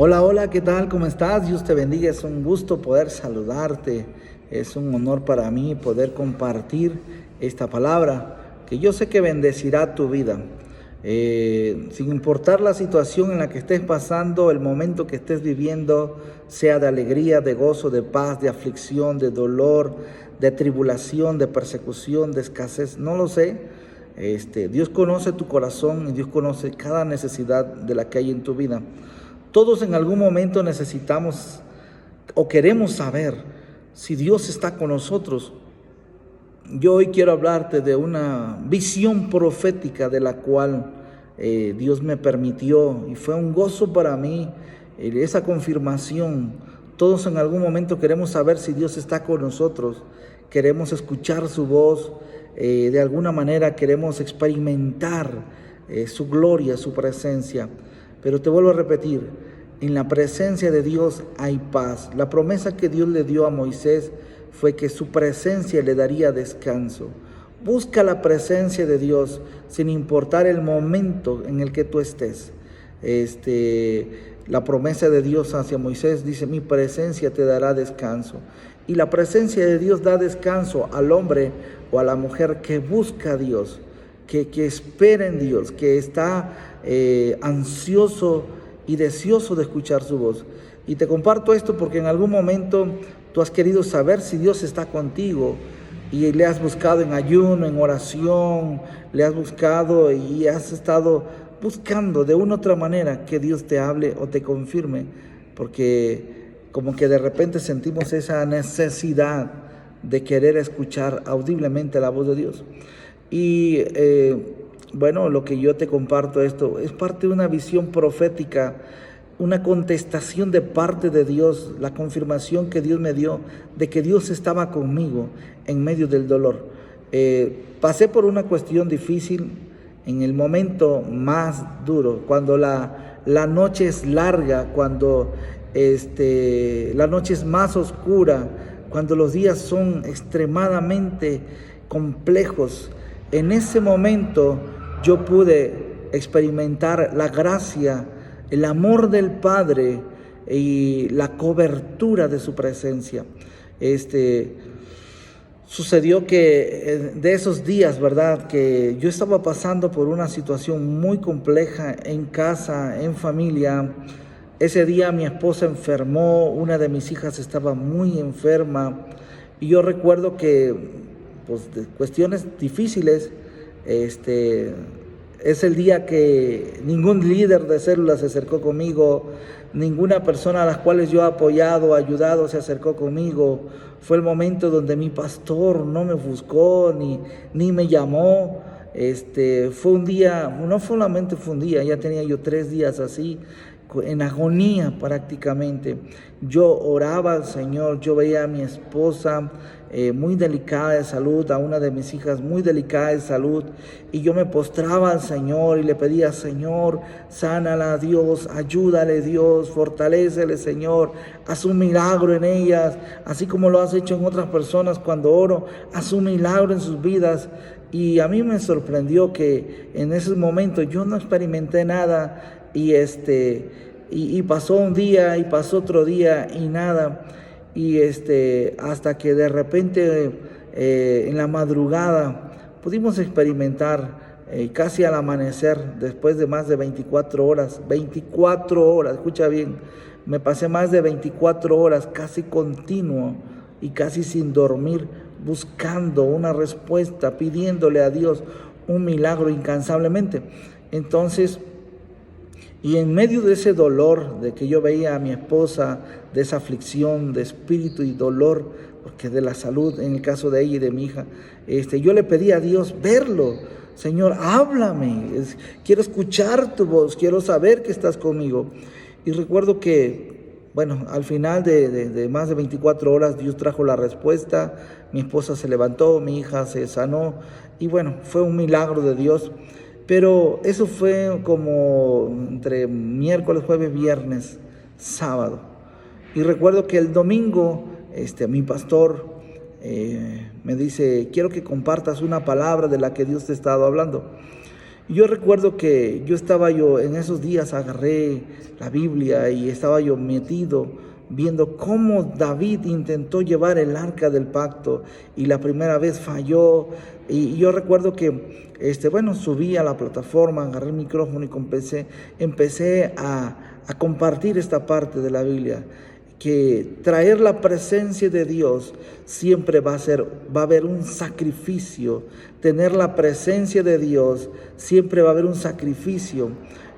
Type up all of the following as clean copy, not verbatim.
Hola, hola, ¿qué tal? ¿Cómo estás? Dios te bendiga. Es un gusto poder saludarte. Es un honor para mí poder compartir esta palabra que yo sé que bendecirá tu vida. Sin importar la situación en la que estés pasando, el momento que estés viviendo, sea de alegría, de gozo, de paz, de aflicción, de dolor, de tribulación, de persecución, de escasez, no lo sé. Dios conoce tu corazón y Dios conoce cada necesidad de la que hay en tu vida. Todos en algún momento necesitamos o queremos saber si Dios está con nosotros. Yo hoy quiero hablarte de una visión profética de la cual Dios me permitió y fue un gozo para mí esa confirmación. Todos en algún momento queremos saber si Dios está con nosotros, queremos escuchar su voz, de alguna manera queremos experimentar su gloria, su presencia. Pero te vuelvo a repetir, en la presencia de Dios hay paz. La promesa que Dios le dio a Moisés fue que su presencia le daría descanso. Busca la presencia de Dios sin importar el momento en el que tú estés. La promesa de Dios hacia Moisés dice: mi presencia te dará descanso. Y la presencia de Dios da descanso al hombre o a la mujer que busca a Dios, que espera en Dios, que está ansioso y deseoso de escuchar su voz. Y te comparto esto porque en algún momento tú has querido saber si Dios está contigo y le has buscado en ayuno, en oración, le has buscado y has estado buscando de una u otra manera que Dios te hable o te confirme, porque como que de repente sentimos esa necesidad de querer escuchar audiblemente la voz de Dios. Y bueno, lo que yo te comparto esto es parte de una visión profética, una contestación de parte de Dios, la confirmación que Dios me dio de que Dios estaba conmigo en medio del dolor. Pasé por una cuestión difícil en el momento más duro, cuando la noche es larga, cuando la noche es más oscura, cuando los días son extremadamente complejos. En ese momento yo pude experimentar la gracia, el amor del Padre y la cobertura de su presencia. Sucedió que de esos días, ¿verdad?, que yo estaba pasando por una situación muy compleja en casa, en familia. Ese día mi esposa enfermó, una de mis hijas estaba muy enferma y yo recuerdo que, pues, de cuestiones difíciles, es el día que ningún líder de célula se acercó conmigo, ninguna persona a las cuales yo he apoyado, ayudado, se acercó conmigo. Fue el momento donde mi pastor no me buscó ni me llamó. Fue un día, no solamente fue un día, ya tenía yo 3 días así, en agonía prácticamente. Yo oraba al Señor, yo veía a mi esposa muy delicada de salud, a una de mis hijas muy delicada de salud, y yo me postraba al Señor y le pedía: Señor, sánala, Dios, ayúdale, Dios, fortalécele, Señor, haz un milagro en ellas, así como lo has hecho en otras personas cuando oro, haz un milagro en sus vidas. Y a mí me sorprendió que en esos momentos yo no experimenté nada. Y pasó un día y pasó otro día y nada. Y hasta que de repente en la madrugada pudimos experimentar, casi al amanecer, después de más de 24 horas, escucha bien, me pasé más de 24 horas casi continuo y casi sin dormir, buscando una respuesta, pidiéndole a Dios un milagro incansablemente. Entonces, y en medio de ese dolor, de que yo veía a mi esposa, de esa aflicción de espíritu y dolor, porque de la salud, en el caso de ella y de mi hija, yo le pedí a Dios verlo. Señor, háblame, quiero escuchar tu voz, quiero saber que estás conmigo. Y recuerdo que, bueno, al final de más de 24 horas, Dios trajo la respuesta, mi esposa se levantó, mi hija se sanó, y bueno, fue un milagro de Dios. Pero eso fue como entre miércoles, jueves, viernes, sábado. Y recuerdo que el domingo mi pastor me dice: quiero que compartas una palabra de la que Dios te ha estado hablando. Y yo recuerdo que yo en esos días agarré la Biblia y estaba yo metido viendo cómo David intentó llevar el arca del pacto y la primera vez falló. Y yo recuerdo que, subí a la plataforma, agarré el micrófono y empecé a compartir esta parte de la Biblia, que traer la presencia de Dios siempre va a haber un sacrificio. Tener la presencia de Dios siempre va a haber un sacrificio.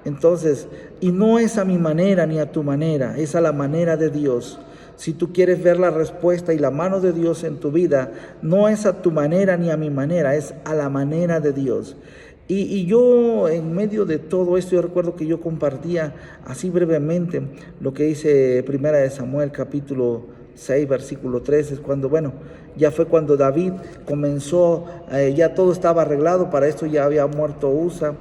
Entonces, y no es a mi manera ni a tu manera, es a la manera de Dios. Si tú quieres ver la respuesta y la mano de Dios en tu vida, no es a tu manera ni a mi manera, es a la manera de Dios. Y yo, en medio de todo esto, yo recuerdo que yo compartía así brevemente lo que dice 1 de Samuel capítulo 6, versículo 13, ya fue cuando David comenzó, ya todo estaba arreglado. Para esto ya había muerto Usa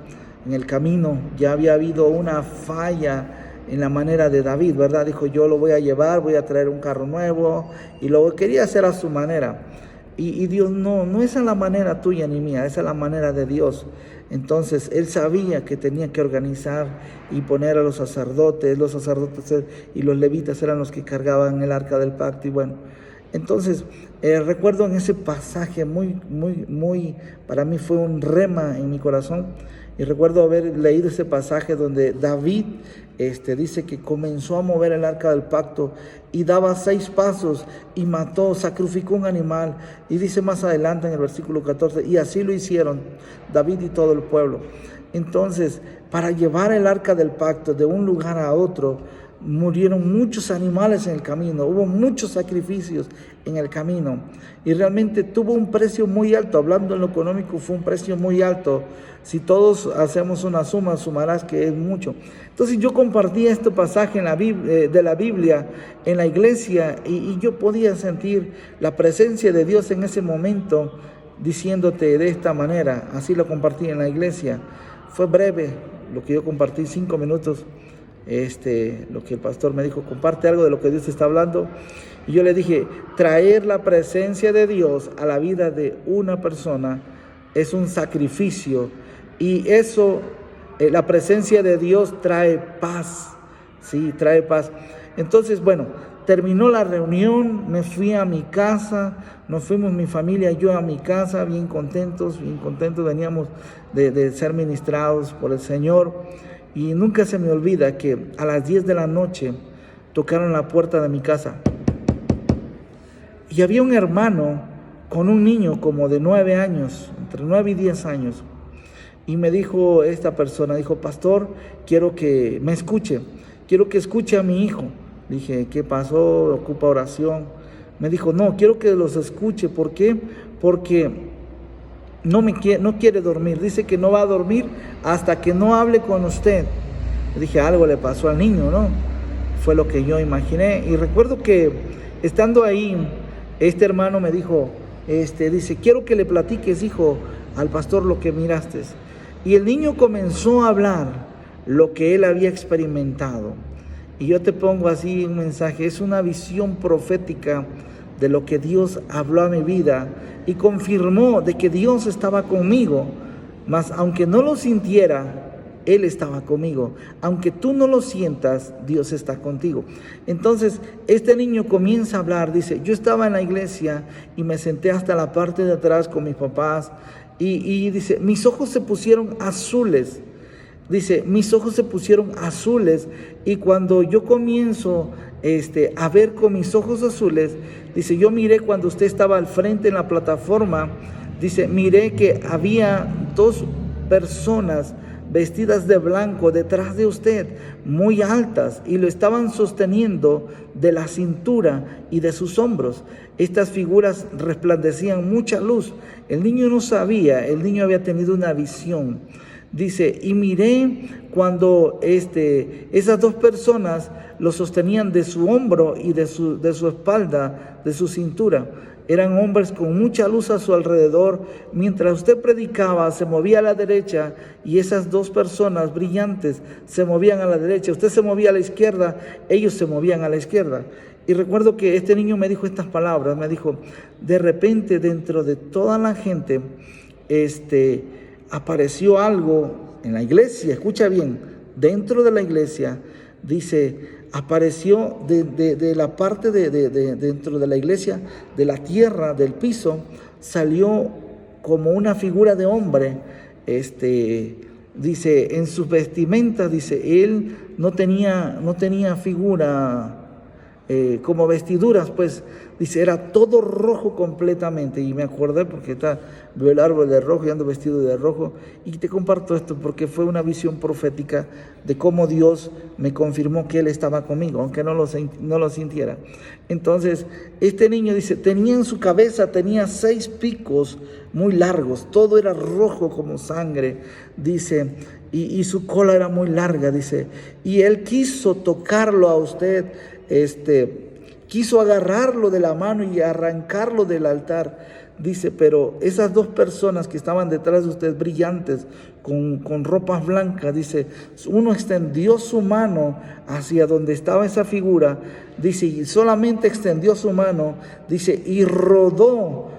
en el camino, ya había habido una falla en la manera de David, ¿verdad? Dijo, yo lo voy a llevar, voy a traer un carro nuevo, y lo quería hacer a su manera. Y Dios no es a la manera tuya ni mía, es a la manera de Dios. Entonces él sabía que tenía que organizar y poner a los sacerdotes y los levitas eran los que cargaban el arca del pacto. Y entonces recuerdo en ese pasaje muy, para mí fue un rema en mi corazón. Y recuerdo haber leído ese pasaje donde David dice que comenzó a mover el arca del pacto y daba 6 pasos y sacrificó un animal. Y dice más adelante en el versículo 14, y así lo hicieron David y todo el pueblo. Entonces, para llevar el arca del pacto de un lugar a otro, murieron muchos animales en el camino, hubo muchos sacrificios en el camino y realmente tuvo un precio muy alto. Hablando en lo económico, fue un precio muy alto. Si todos hacemos una suma, sumarás que es mucho. Entonces yo compartí este pasaje de la Biblia en la iglesia y yo podía sentir la presencia de Dios en ese momento diciéndote de esta manera. Así lo compartí en la iglesia. Fue breve lo que yo compartí, 5 minutos. Lo que el pastor me dijo, comparte algo de lo que Dios te está hablando. Y yo le dije, traer la presencia de Dios a la vida de una persona es un sacrificio. Y eso, la presencia de Dios trae paz. Sí, trae paz. Entonces, terminó la reunión, me fui a mi casa, nos fuimos mi familia y yo a mi casa, bien contentos, veníamos de ser ministrados por el Señor. Y nunca se me olvida que a las 10 de la noche tocaron la puerta de mi casa. Y había un hermano con un niño como de 9 años, entre 9 y 10 años. Y me dijo esta persona, pastor, quiero que me escuche, quiero que escuche a mi hijo. Dije, ¿qué pasó? ¿Ocupa oración? Me dijo, no, quiero que los escuche. ¿Por qué? Porque no quiere dormir, dice que no va a dormir hasta que no hable con usted. Dije, algo le pasó al niño, ¿no? Fue lo que yo imaginé. Y recuerdo que estando ahí, este hermano me dijo, dice, quiero que le platiques, hijo, al pastor lo que miraste. Y el niño comenzó a hablar lo que él había experimentado. Y yo te pongo así un mensaje, es una visión profética de lo que Dios habló a mi vida y confirmó de que Dios estaba conmigo, mas aunque no lo sintiera, Él estaba conmigo. Aunque tú no lo sientas, Dios está contigo. Entonces, este niño comienza a hablar, dice, yo estaba en la iglesia y me senté hasta la parte de atrás con mis papás y dice, mis ojos se pusieron azules. Dice, mis ojos se pusieron azules y cuando yo comienzo a ver con mis ojos azules, dice, yo miré cuando usted estaba al frente en la plataforma, dice, miré que había 2 personas vestidas de blanco detrás de usted, muy altas, y lo estaban sosteniendo de la cintura y de sus hombros. Estas figuras resplandecían mucha luz. El niño no sabía, el niño había tenido una visión. Dice, y miré cuando esas 2 personas lo sostenían de su hombro y de su espalda, de su cintura. Eran hombres con mucha luz a su alrededor. Mientras usted predicaba, se movía a la derecha y esas 2 personas brillantes se movían a la derecha. Usted se movía a la izquierda, ellos se movían a la izquierda. Y recuerdo que este niño me dijo estas palabras, me dijo, de repente dentro de toda la gente, apareció algo en la iglesia, escucha bien, dentro de la iglesia, dice, apareció de la parte dentro de la iglesia, de la tierra, del piso, salió como una figura de hombre, dice, en sus vestimentas, dice, él no tenía figura como vestiduras, pues, dice, era todo rojo completamente. Y me acordé porque veo el árbol de rojo y ando vestido de rojo. Y te comparto esto porque fue una visión profética de cómo Dios me confirmó que Él estaba conmigo, aunque no lo sintiera. Entonces, este niño, dice, tenía en su cabeza, tenía 6 picos muy largos, todo era rojo como sangre, dice, y su cola era muy larga, dice, y él quiso tocarlo a usted, quiso agarrarlo de la mano y arrancarlo del altar, dice, pero esas 2 personas que estaban detrás de usted, brillantes, con ropas blancas, dice, uno extendió su mano hacia donde estaba esa figura, dice, y solamente extendió su mano, dice, y rodó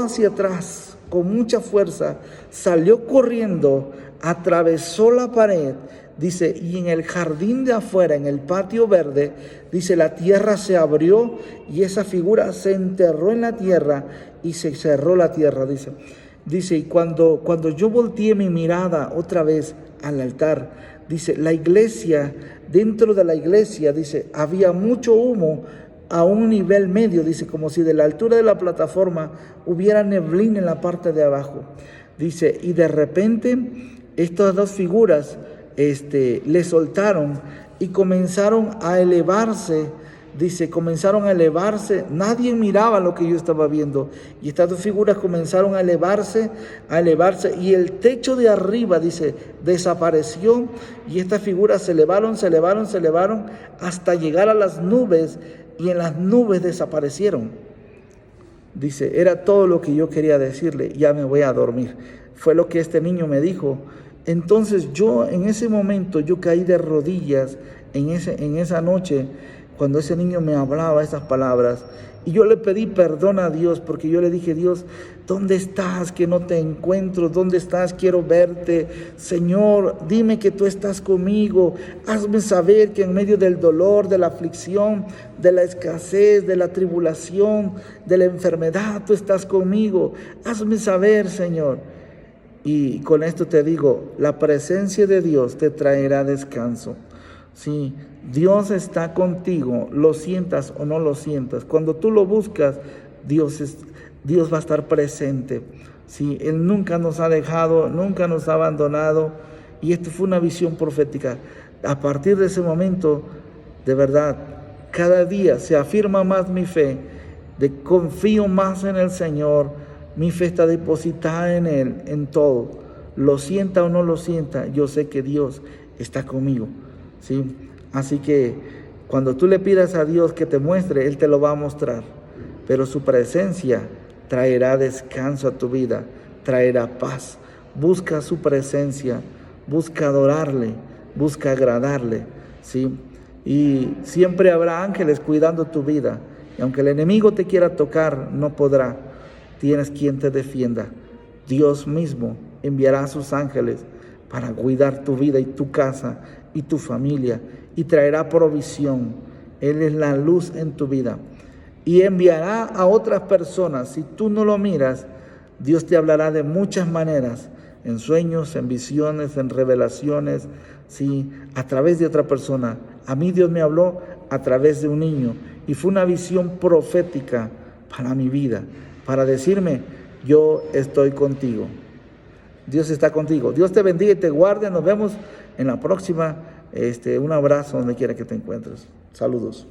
hacia atrás con mucha fuerza, salió corriendo, atravesó la pared, dice, y en el jardín de afuera, en el patio verde, dice, la tierra se abrió y esa figura se enterró en la tierra y se cerró la tierra, dice, y cuando yo volteé mi mirada otra vez al altar, dice, la iglesia, dentro de la iglesia, dice, había mucho humo a un nivel medio, dice, como si de la altura de la plataforma hubiera neblina en la parte de abajo, dice, y de repente estas 2 figuras le soltaron y comenzaron a elevarse, dice, nadie miraba lo que yo estaba viendo, y estas 2 figuras comenzaron a elevarse, y el techo de arriba, dice, desapareció, y estas figuras se elevaron, hasta llegar a las nubes, y en las nubes desaparecieron. Dice, era todo lo que yo quería decirle, ya me voy a dormir. Fue lo que este niño me dijo. Entonces yo en ese momento, yo caí de rodillas en esa noche, cuando ese niño me hablaba esas palabras, y yo le pedí perdón a Dios, porque yo le dije, Dios, ¿dónde estás? Que no te encuentro, ¿dónde estás? Quiero verte, Señor, dime que tú estás conmigo, hazme saber que en medio del dolor, de la aflicción, de la escasez, de la tribulación, de la enfermedad, tú estás conmigo, hazme saber, Señor. Y con esto te digo, la presencia de Dios te traerá descanso. Sí, Dios está contigo, lo sientas o no lo sientas. Cuando tú lo buscas, Dios va a estar presente. Sí, Él nunca nos ha dejado, nunca nos ha abandonado. Y esto fue una visión profética. A partir de ese momento, de verdad, cada día se afirma más mi fe, confío más en el Señor. Mi fe está depositada en Él, en todo. Lo sienta o no lo sienta, yo sé que Dios está conmigo, ¿sí? Así que cuando tú le pidas a Dios que te muestre, Él te lo va a mostrar. Pero su presencia traerá descanso a tu vida, traerá paz. Busca su presencia, busca adorarle, busca agradarle, ¿sí? Y siempre habrá ángeles cuidando tu vida. Y aunque el enemigo te quiera tocar, no podrá. Tienes quien te defienda. Dios mismo enviará a sus ángeles para cuidar tu vida y tu casa y tu familia, y traerá provisión. Él es la luz en tu vida. Y enviará a otras personas. Si tú no lo miras, Dios te hablará de muchas maneras, en sueños, en visiones, en revelaciones, ¿sí? A través de otra persona. A mí Dios me habló a través de un niño, y fue una visión profética para mi vida, para decirme, yo estoy contigo. Dios está contigo. Dios te bendiga y te guarde. Nos vemos en la próxima. Un abrazo donde quiera que te encuentres. Saludos.